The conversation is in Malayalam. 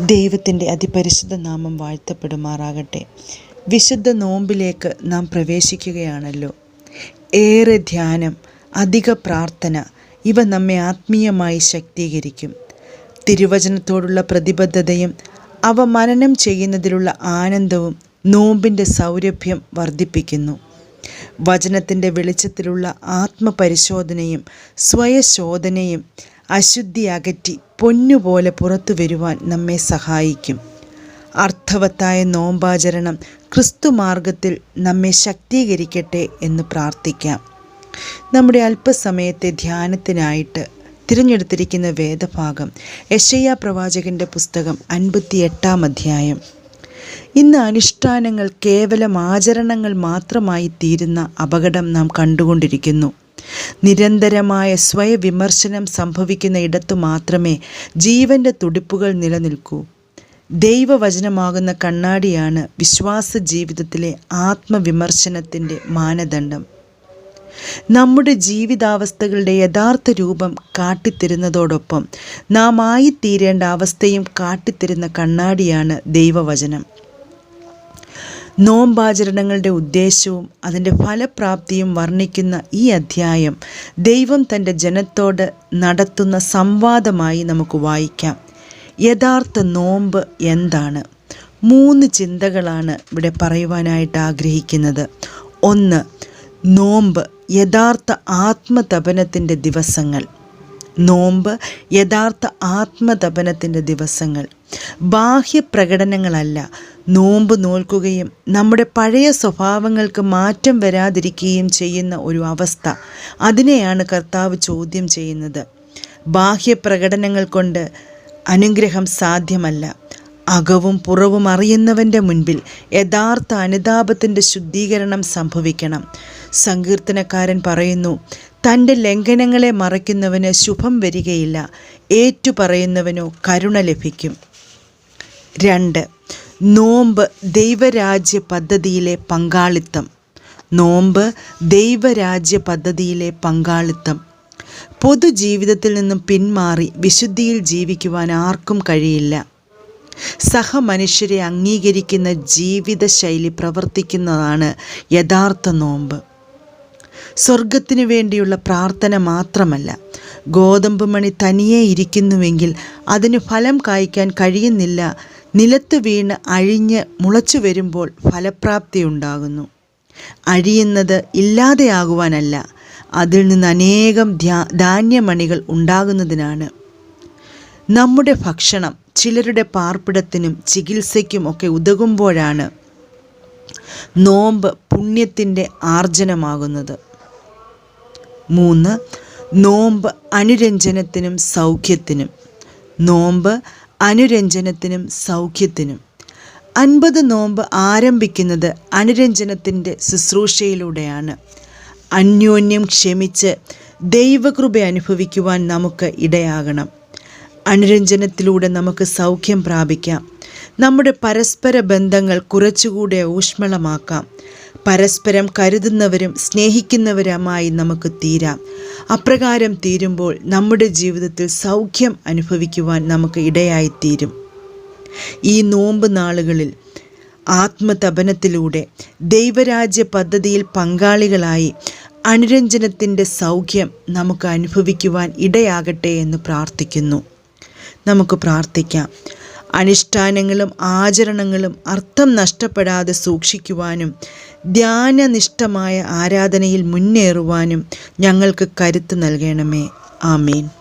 ദൈവത്തിൻ്റെ അതിപരിശുദ്ധ നാമം വാഴ്ത്തപ്പെടുമാറാകട്ടെ. വിശുദ്ധ നോമ്പിലേക്ക് നാം പ്രവേശിക്കുകയാണല്ലോ. ഏറെ ധ്യാനം, അധിക പ്രാർത്ഥന ഇവ നമ്മെ ആത്മീയമായി ശക്തീകരിക്കും. തിരുവചനത്തോടുള്ള പ്രതിബദ്ധതയും അവ മനനം ചെയ്യുന്നതിലുള്ള ആനന്ദവും നോമ്പിൻ്റെ സൗരഭ്യം വർദ്ധിപ്പിക്കുന്നു. വചനത്തിൻ്റെ വെളിച്ചത്തിലുള്ള ആത്മപരിശോധനയും സ്വയശോധനയും അശുദ്ധി അകറ്റി പൊന്നുപോലെ പുറത്തു വരുവാൻ നമ്മെ സഹായിക്കും. അർത്ഥവത്തായ നോമ്പാചരണം ക്രിസ്തുമാർഗത്തിൽ നമ്മെ ശക്തീകരിക്കട്ടെ എന്ന് പ്രാർത്ഥിക്കാം. നമ്മുടെ അല്പസമയത്തെ ധ്യാനത്തിനായിട്ട് തിരഞ്ഞെടുത്തിരിക്കുന്ന വേദഭാഗം യെശയ്യാ പ്രവാചകൻ്റെ പുസ്തകം 58-ാം അധ്യായം. ഇന്ന് അനുഷ്ഠാനങ്ങൾ കേവലം ആചരണങ്ങൾ മാത്രമായി തീരുന്ന അപകടം നാം കണ്ടുകൊണ്ടിരിക്കുന്നു. നിരന്തരമായ സ്വയവിമർശനം സംഭവിക്കുന്ന ഇടത്തു മാത്രമേ ജീവൻ്റെ തുടിപ്പുകൾ നിലനിൽക്കൂ. ദൈവവചനമാകുന്ന കണ്ണാടിയാണ് വിശ്വാസ ജീവിതത്തിലെ ആത്മവിമർശനത്തിൻ്റെ മാനദണ്ഡം. നമ്മുടെ ജീവിതാവസ്ഥകളുടെ യഥാർത്ഥ രൂപം കാട്ടിത്തരുന്നതോടൊപ്പം നാം ആയിത്തീരേണ്ട അവസ്ഥയും കാട്ടിത്തരുന്ന കണ്ണാടിയാണ് ദൈവവചനം. നോമ്പാചരണങ്ങളുടെ ഉദ്ദേശവും അതിൻ്റെ ഫലപ്രാപ്തിയും വർണ്ണിക്കുന്ന ഈ അധ്യായം ദൈവം തൻ്റെ ജനത്തോട് നടത്തുന്ന സംവാദമായി നമുക്ക് വായിക്കാം. യഥാർത്ഥ നോമ്പ് എന്താണ്? 3 ചിന്തകളാണ് ഇവിടെ പറയുവാനായിട്ട് ആഗ്രഹിക്കുന്നത്. 1. നോമ്പ് യഥാർത്ഥ ആത്മതപനത്തിൻ്റെ ദിവസങ്ങൾ. നോമ്പ് യഥാർത്ഥ ആത്മതപനത്തിൻ്റെ ദിവസങ്ങൾ. ബാഹ്യപ്രകടനങ്ങളല്ല. നോമ്പ് നോൽക്കുകയും നമ്മുടെ പഴയ സ്വഭാവങ്ങൾക്ക് മാറ്റം വരാതിരിക്കുകയും ചെയ്യുന്ന ഒരു അവസ്ഥ, അതിനെയാണ് കർത്താവ് ചോദ്യം ചെയ്യുന്നത്. ബാഹ്യപ്രകടനങ്ങൾ കൊണ്ട് അനുഗ്രഹം സാധ്യമല്ല. അകവും പുറവും അറിയുന്നവൻ്റെ മുൻപിൽ യഥാർത്ഥ അനുതാപത്തിൻ്റെ ശുദ്ധീകരണം സംഭവിക്കണം. സങ്കീർത്തനക്കാരൻ പറയുന്നു, തൻ്റെ ലംഘനങ്ങളെ മറയ്ക്കുന്നവന് ശുഭം വരികയില്ല, ഏറ്റുപറയുന്നവനോ കരുണ ലഭിക്കും. 2. നോമ്പ് ദൈവരാജ്യ പദ്ധതിയിലെ പങ്കാളിത്തം. നോമ്പ് ദൈവരാജ്യ പദ്ധതിയിലെ പങ്കാളിത്തം. പൊതുജീവിതത്തിൽ നിന്നും പിന്മാറി വിശുദ്ധിയിൽ ജീവിക്കുവാൻ ആർക്കും കഴിയില്ല. സഹമനുഷ്യരെ അംഗീകരിക്കുന്ന ജീവിതശൈലി പ്രവർത്തിക്കുന്നതാണ് യഥാർത്ഥ നോമ്പ്. സ്വർഗത്തിനു വേണ്ടിയുള്ള പ്രാർത്ഥന മാത്രമല്ല. ഗോതമ്പ് മണി തനിയെ ഇരിക്കുന്നുവെങ്കിൽ അതിന് ഫലം കായ്ക്കാൻ കഴിയുന്നില്ല. നിലത്ത് വീണ് അഴിഞ്ഞ് മുളച്ചു വരുമ്പോൾ ഫലപ്രാപ്തി ഉണ്ടാകുന്നു. അഴിയുന്നത് ഇല്ലാതെയാകുവാനല്ല, അതിൽ നിന്ന് അനേകം ധാന്യമണികൾ ഉണ്ടാകുന്നതിനാണ്. നമ്മുടെ ഭക്ഷണം ചിലരുടെ പാർപ്പിടത്തിനും ചികിത്സയ്ക്കും ഒക്കെ ഉതകുമ്പോഴാണ് നോമ്പ് പുണ്യത്തിൻ്റെ ആർജനമാകുന്നത്. 3. നോമ്പ് അനുരഞ്ജനത്തിനും സൗഖ്യത്തിനും. നോമ്പ് അനുരഞ്ജനത്തിനും സൗഖ്യത്തിനും. 50 നോമ്പ് ആരംഭിക്കുന്നത് അനുരഞ്ജനത്തിൻ്റെ ശുശ്രൂഷയിലൂടെയാണ്. അന്യോന്യം ക്ഷമിച്ച് ദൈവകൃപ അനുഭവിക്കുവാൻ നമുക്ക് ഇടയാകണം. അനുരഞ്ജനത്തിലൂടെ നമുക്ക് സൗഖ്യം പ്രാപിക്കാം. നമ്മുടെ പരസ്പര ബന്ധങ്ങൾ കുറച്ചുകൂടെ ഊഷ്മളമാക്കാം. പരസ്പരം കരുതുന്നവരും സ്നേഹിക്കുന്നവരുമായി നമുക്ക് തീരാം. അപ്രകാരം തീരുമ്പോൾ നമ്മുടെ ജീവിതത്തിൽ സൗഖ്യം അനുഭവിക്കുവാൻ നമുക്ക് ഇടയായിത്തീരും. ഈ നോമ്പ് നാളുകളിൽ ആത്മതപനത്തിലൂടെ ദൈവരാജ്യ പദ്ധതിയിൽ പങ്കാളികളായി അനുരഞ്ജനത്തിൻ്റെ സൗഖ്യം നമുക്ക് അനുഭവിക്കുവാൻ ഇടയാകട്ടെ എന്ന് പ്രാർത്ഥിക്കുന്നു. നമുക്ക് പ്രാർത്ഥിക്കാം. അനുഷ്ഠാനങ്ങളും ആചരണങ്ങളും അർത്ഥം നഷ്ടപ്പെടാതെ സൂക്ഷിക്കുവാനും ധ്യാനനിഷ്ഠമായ ആരാധനയിൽ മുന്നേറുവാനും ഞങ്ങൾക്ക് കരുത്ത് നൽകണമേ. ആമേൻ.